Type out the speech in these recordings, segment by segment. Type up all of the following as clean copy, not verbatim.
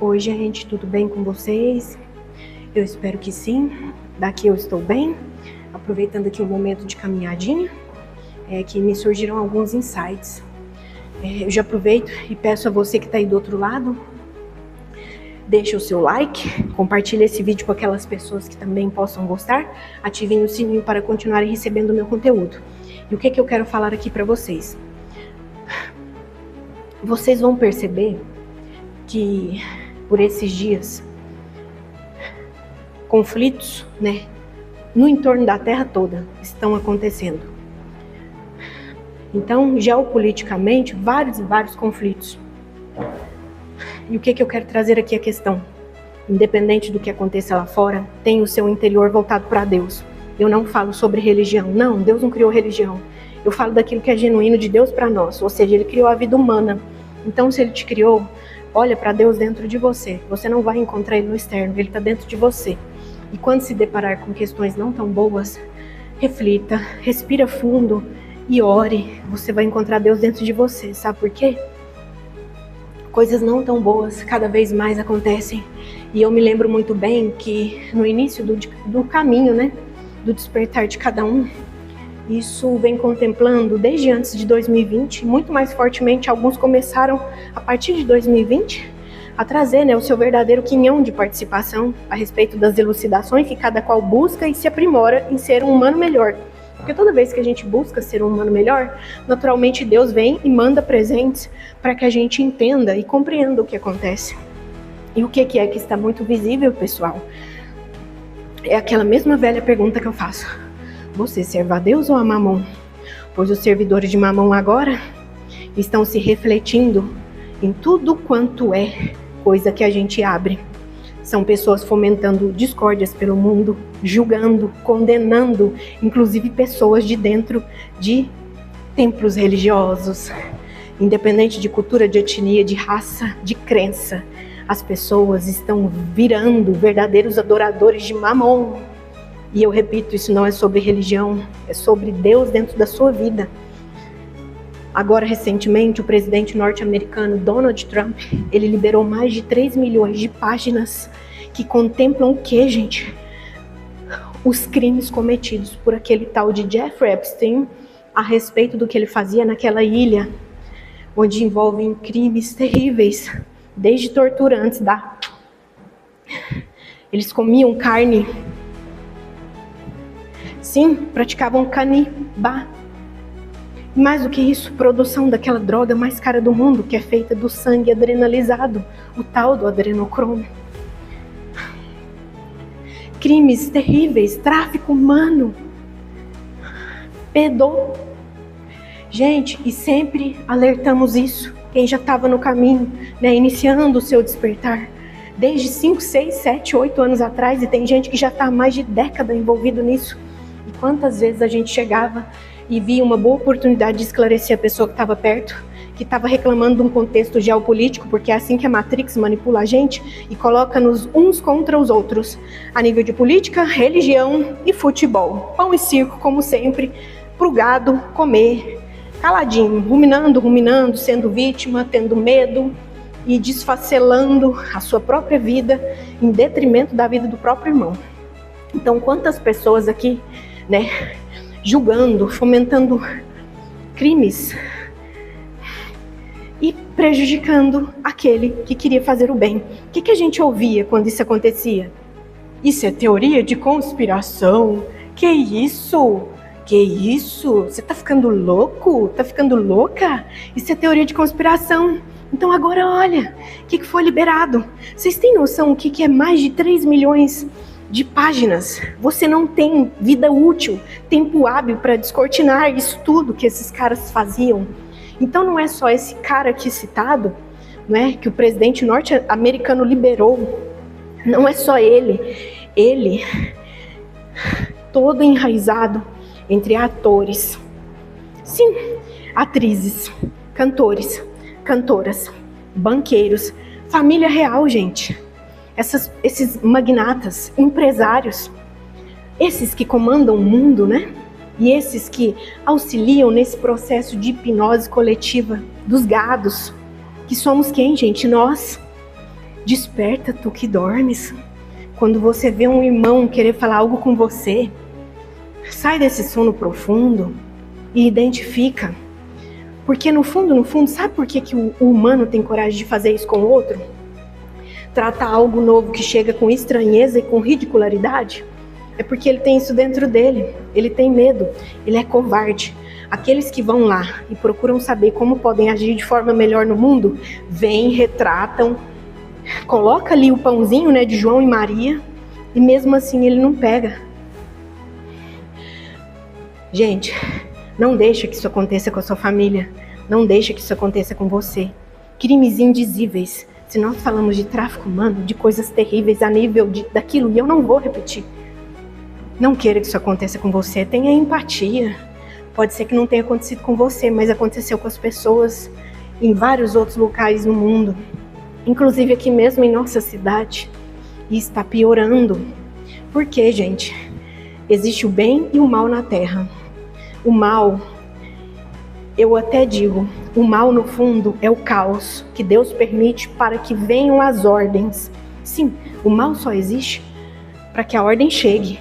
Oi, gente, tudo bem com vocês? Eu espero que sim. Daqui eu estou bem, aproveitando aqui um momento de caminhadinha, que me surgiram alguns insights. Eu já aproveito e peço a você que está aí do outro lado, deixa o seu like, compartilhe esse vídeo com aquelas pessoas que também possam gostar, ativem o sininho para continuarem recebendo o meu conteúdo. E o que eu quero falar aqui para vocês? Vocês vão perceber que por esses dias, conflitos, no entorno da Terra toda estão acontecendo. Então, geopoliticamente, vários conflitos. E o que eu quero trazer aqui a questão? Independente do que aconteça lá fora, tem o seu interior voltado para Deus. Eu não falo sobre religião. Não, Deus não criou religião. Eu falo daquilo que é genuíno de Deus para nós. Ou seja, Ele criou a vida humana. Então, se Ele te criou, olha para Deus dentro de você. Você não vai encontrar Ele no externo, Ele está dentro de você. E quando se deparar com questões não tão boas, reflita, respira fundo e ore. Você vai encontrar Deus dentro de você. Sabe por quê? Coisas não tão boas cada vez mais acontecem. E eu me lembro muito bem que no início do caminho, do despertar de cada um, isso vem contemplando desde antes de 2020, muito mais fortemente. Alguns começaram a partir de 2020 a trazer o seu verdadeiro quinhão de participação a respeito das elucidações que cada qual busca e se aprimora em ser um humano melhor. Porque toda vez que a gente busca ser um humano melhor, naturalmente Deus vem e manda presentes para que a gente entenda e compreenda o que acontece. E o que é que está muito visível, pessoal? É aquela mesma velha pergunta que eu faço. Você serve a Deus ou a Mamon? Pois os servidores de Mamon agora estão se refletindo em tudo quanto é coisa que a gente abre. São pessoas fomentando discórdias pelo mundo, julgando, condenando, inclusive pessoas de dentro de templos religiosos. Independente de cultura, de etnia, de raça, de crença, as pessoas estão virando verdadeiros adoradores de Mamon. E eu repito, isso não é sobre religião, é sobre Deus dentro da sua vida. Agora, recentemente, o presidente norte-americano Donald Trump, ele liberou mais de 3 milhões de páginas que contemplam o quê, gente? Os crimes cometidos por aquele tal de Jeffrey Epstein a respeito do que ele fazia naquela ilha, onde envolvem crimes terríveis, desde tortura antes da... Eles comiam carne. Sim, praticavam canibalismo. Mais do que isso, produção daquela droga mais cara do mundo, que é feita do sangue adrenalizado, o tal do adrenocromo. Crimes terríveis, tráfico humano, Gente, e sempre alertamos isso, quem já estava no caminho, iniciando o seu despertar, desde 5, 6, 7, 8 anos atrás, e tem gente que já está há mais de década envolvido nisso. E quantas vezes a gente chegava e via uma boa oportunidade de esclarecer a pessoa que estava perto, que estava reclamando de um contexto geopolítico, porque é assim que a Matrix manipula a gente e coloca-nos uns contra os outros, a nível de política, religião e futebol. Pão e circo, como sempre, pro gado comer, caladinho, ruminando, sendo vítima, tendo medo e desfacelando a sua própria vida em detrimento da vida do próprio irmão. Então, quantas pessoas aqui, julgando, fomentando crimes e prejudicando aquele que queria fazer o bem. O que a gente ouvia quando isso acontecia? Isso é teoria de conspiração? Que isso? Que isso? Você tá ficando louco? Tá ficando louca? Isso é teoria de conspiração. Então agora olha, o que foi liberado? Vocês têm noção o que é mais de 3 milhões de páginas? Você não tem vida útil, tempo hábil para descortinar isso tudo que esses caras faziam. Então não é só esse cara aqui citado, que o presidente norte-americano liberou, não é só ele todo enraizado entre atores, sim, atrizes, cantores, cantoras, banqueiros, família real, gente. Esses magnatas, empresários, esses que comandam o mundo, E esses que auxiliam nesse processo de hipnose coletiva dos gados, que somos quem, gente? Nós. Desperta, tu que dormes. Quando você vê um irmão querer falar algo com você, sai desse sono profundo e identifica. Porque no fundo, sabe por que o humano tem coragem de fazer isso com o outro? Tratar algo novo que chega com estranheza e com ridicularidade? É porque ele tem isso dentro dele. Ele tem medo, ele é covarde. Aqueles que vão lá e procuram saber como podem agir de forma melhor no mundo, vêm, retratam, coloca ali o pãozinho, né, de João e Maria, e mesmo assim ele não pega. Gente, não deixa que isso aconteça com a sua família. Não deixa que isso aconteça com você. Crimes indizíveis. Se nós falamos de tráfico humano, de coisas terríveis a nível daquilo, e eu não vou repetir. Não queira que isso aconteça com você. Tenha empatia. Pode ser que não tenha acontecido com você, mas aconteceu com as pessoas em vários outros locais no mundo. Inclusive aqui mesmo em nossa cidade. E está piorando. Por quê, gente? Existe o bem e o mal na Terra. O mal, eu até digo, o mal no fundo é o caos que Deus permite para que venham as ordens. Sim, o mal só existe para que a ordem chegue,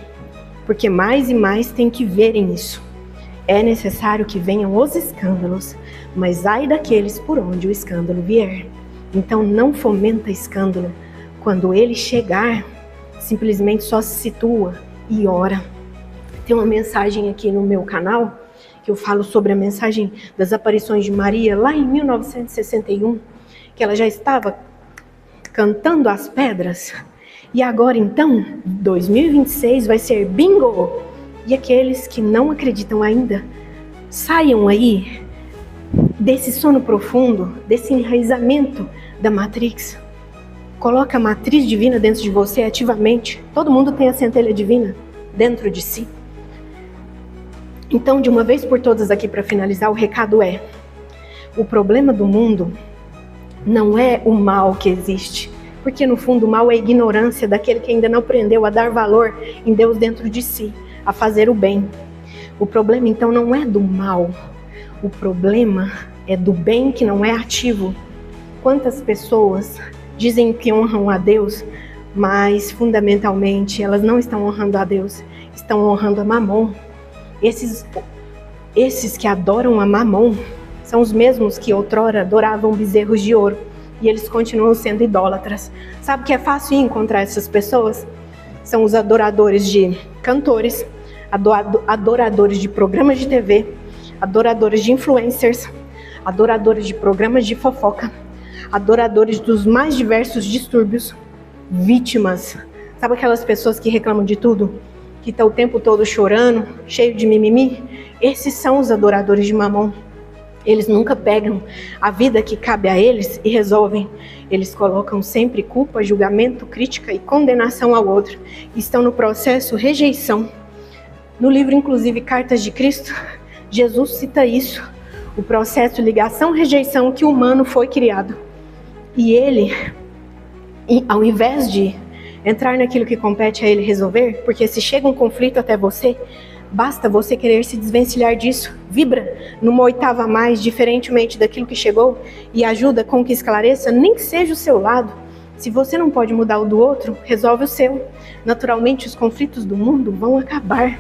porque mais e mais tem que verem isso. É necessário que venham os escândalos, mas ai daqueles por onde o escândalo vier. Então não fomenta escândalo. Quando ele chegar, simplesmente só se situa e ora. Tem uma mensagem aqui no meu canal que eu falo sobre a mensagem das aparições de Maria lá em 1961, que ela já estava cantando as pedras. E agora então, 2026 vai ser bingo! E aqueles que não acreditam ainda, saiam aí desse sono profundo, desse enraizamento da Matrix. Coloca a matriz divina dentro de você ativamente. Todo mundo tem a centelha divina dentro de si. Então, de uma vez por todas aqui para finalizar, o recado é: o problema do mundo não é o mal que existe, porque no fundo o mal é a ignorância daquele que ainda não aprendeu a dar valor em Deus dentro de si, a fazer o bem. O problema então não é do mal, o problema é do bem que não é ativo. Quantas pessoas dizem que honram a Deus, mas fundamentalmente elas não estão honrando a Deus, estão honrando a Mamon. Esses que adoram a Mamon são os mesmos que outrora adoravam bezerros de ouro, e eles continuam sendo idólatras. Sabe que é fácil encontrar essas pessoas? São os adoradores de cantores, adoradores de programas de TV, adoradores de influencers, adoradores de programas de fofoca, adoradores dos mais diversos distúrbios, vítimas. Sabe aquelas pessoas que reclamam de tudo? Que está o tempo todo chorando, cheio de mimimi? Esses são os adoradores de Mamon. Eles nunca pegam a vida que cabe a eles e resolvem. Eles colocam sempre culpa, julgamento, crítica e condenação ao outro. Estão no processo rejeição. No livro, inclusive, Cartas de Cristo, Jesus cita isso. O processo ligação-rejeição que o humano foi criado. E ele, ao invés de entrar naquilo que compete a ele resolver, porque se chega um conflito até você, basta você querer se desvencilhar disso, vibra numa oitava a mais, diferentemente daquilo que chegou, e ajuda com que esclareça, nem que seja o seu lado. Se você não pode mudar o do outro, resolve o seu. Naturalmente, os conflitos do mundo vão acabar,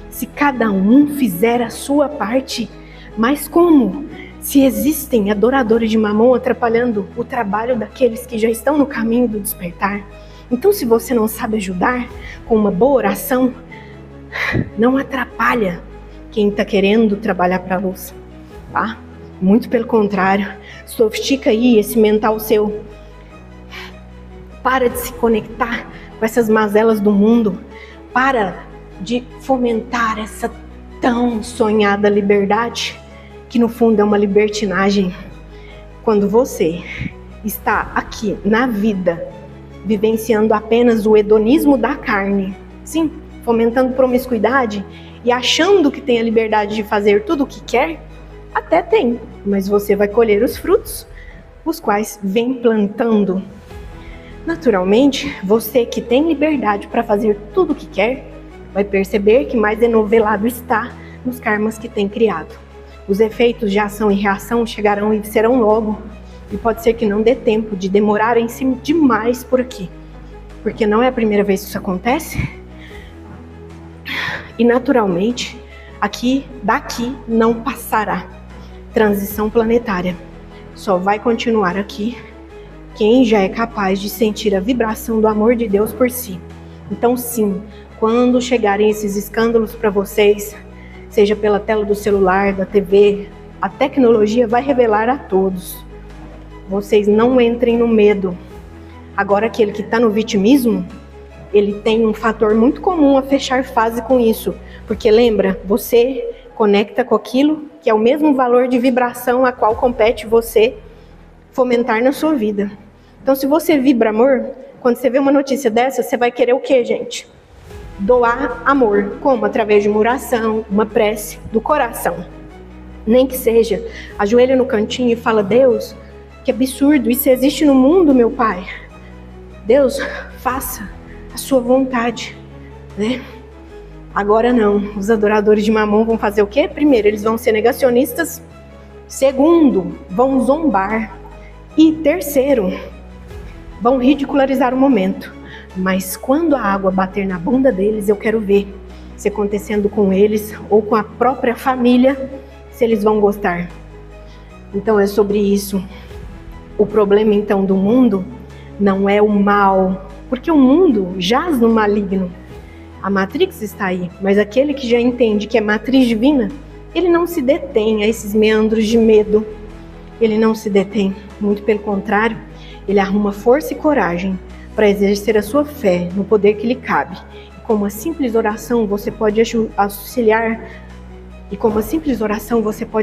se cada um fizer a sua parte. Mas como? Se existem adoradores de Mamon atrapalhando o trabalho daqueles que já estão no caminho do despertar. Então, se você não sabe ajudar com uma boa oração, não atrapalha quem está querendo trabalhar para a luz, tá? Muito pelo contrário, sofistica aí esse mental seu. Para de se conectar com essas mazelas do mundo. Para de fomentar essa tão sonhada liberdade, que no fundo é uma libertinagem. Quando você está aqui na vida, vivenciando apenas o hedonismo da carne, sim, fomentando promiscuidade e achando que tem a liberdade de fazer tudo o que quer, até tem, mas você vai colher os frutos, os quais vem plantando. Naturalmente, você que tem liberdade para fazer tudo o que quer, vai perceber que mais enovelado está nos karmas que tem criado. Os efeitos de ação e reação chegarão e serão logo. E pode ser que não dê tempo de demorarem demais por aqui. Porque não é a primeira vez que isso acontece. E naturalmente, daqui não passará transição planetária. Só vai continuar aqui quem já é capaz de sentir a vibração do amor de Deus por si. Então sim, quando chegarem esses escândalos para vocês, seja pela tela do celular, da TV, a tecnologia vai revelar a todos. Vocês não entrem no medo. Agora, aquele que está no vitimismo, ele tem um fator muito comum a fechar fase com isso. Porque lembra, você conecta com aquilo que é o mesmo valor de vibração a qual compete você fomentar na sua vida. Então, se você vibra amor, quando você vê uma notícia dessa, você vai querer o quê, gente? Doar amor. Como? Através de uma oração, uma prece do coração. Nem que seja, ajoelha no cantinho e fala: Deus, que absurdo, isso existe no mundo, meu Pai. Deus, faça a sua vontade, né? Agora não, os adoradores de Mamon vão fazer o quê? Primeiro, eles vão ser negacionistas. Segundo, vão zombar. E terceiro, vão ridicularizar o momento. Mas quando a água bater na bunda deles, eu quero ver se acontecendo com eles ou com a própria família, se eles vão gostar. Então é sobre isso. O problema então do mundo não é o mal, porque o mundo jaz no maligno. A Matrix está aí, mas aquele que já entende que é matriz divina, ele não se detém a esses meandros de medo. Ele não se detém, muito pelo contrário, ele arruma força e coragem para exercer a sua fé no poder que lhe cabe. E com uma simples oração você pode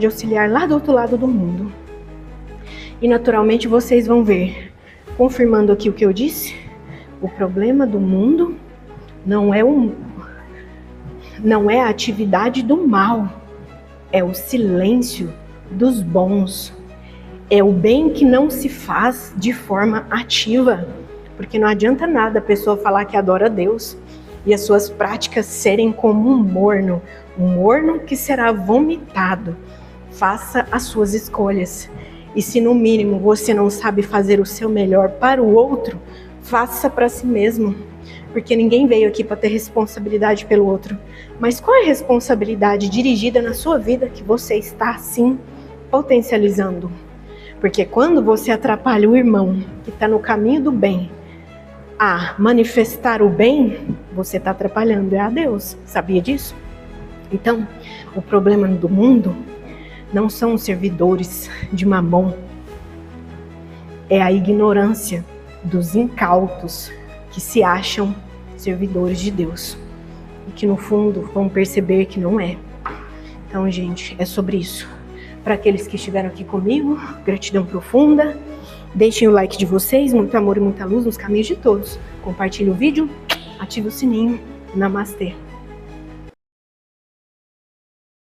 auxiliar, lá do outro lado do mundo. E naturalmente vocês vão ver, confirmando aqui o que eu disse, o problema do mundo não é a atividade do mal, é o silêncio dos bons. É o bem que não se faz de forma ativa, porque não adianta nada a pessoa falar que adora a Deus e as suas práticas serem como um morno que será vomitado. Faça as suas escolhas. E se no mínimo você não sabe fazer o seu melhor para o outro, faça para si mesmo. Porque ninguém veio aqui para ter responsabilidade pelo outro. Mas qual é a responsabilidade dirigida na sua vida que você está, assim, potencializando? Porque quando você atrapalha o irmão que está no caminho do bem a manifestar o bem, você está atrapalhando a Deus. Sabia disso? Então, o problema do mundo não são os servidores de Mamon. É a ignorância dos incautos que se acham servidores de Deus e que no fundo vão perceber que não é. Então, gente, é sobre isso. Para aqueles que estiveram aqui comigo, gratidão profunda. Deixem o like de vocês, muito amor e muita luz nos caminhos de todos. Compartilhe o vídeo, ative o sininho. Namastê.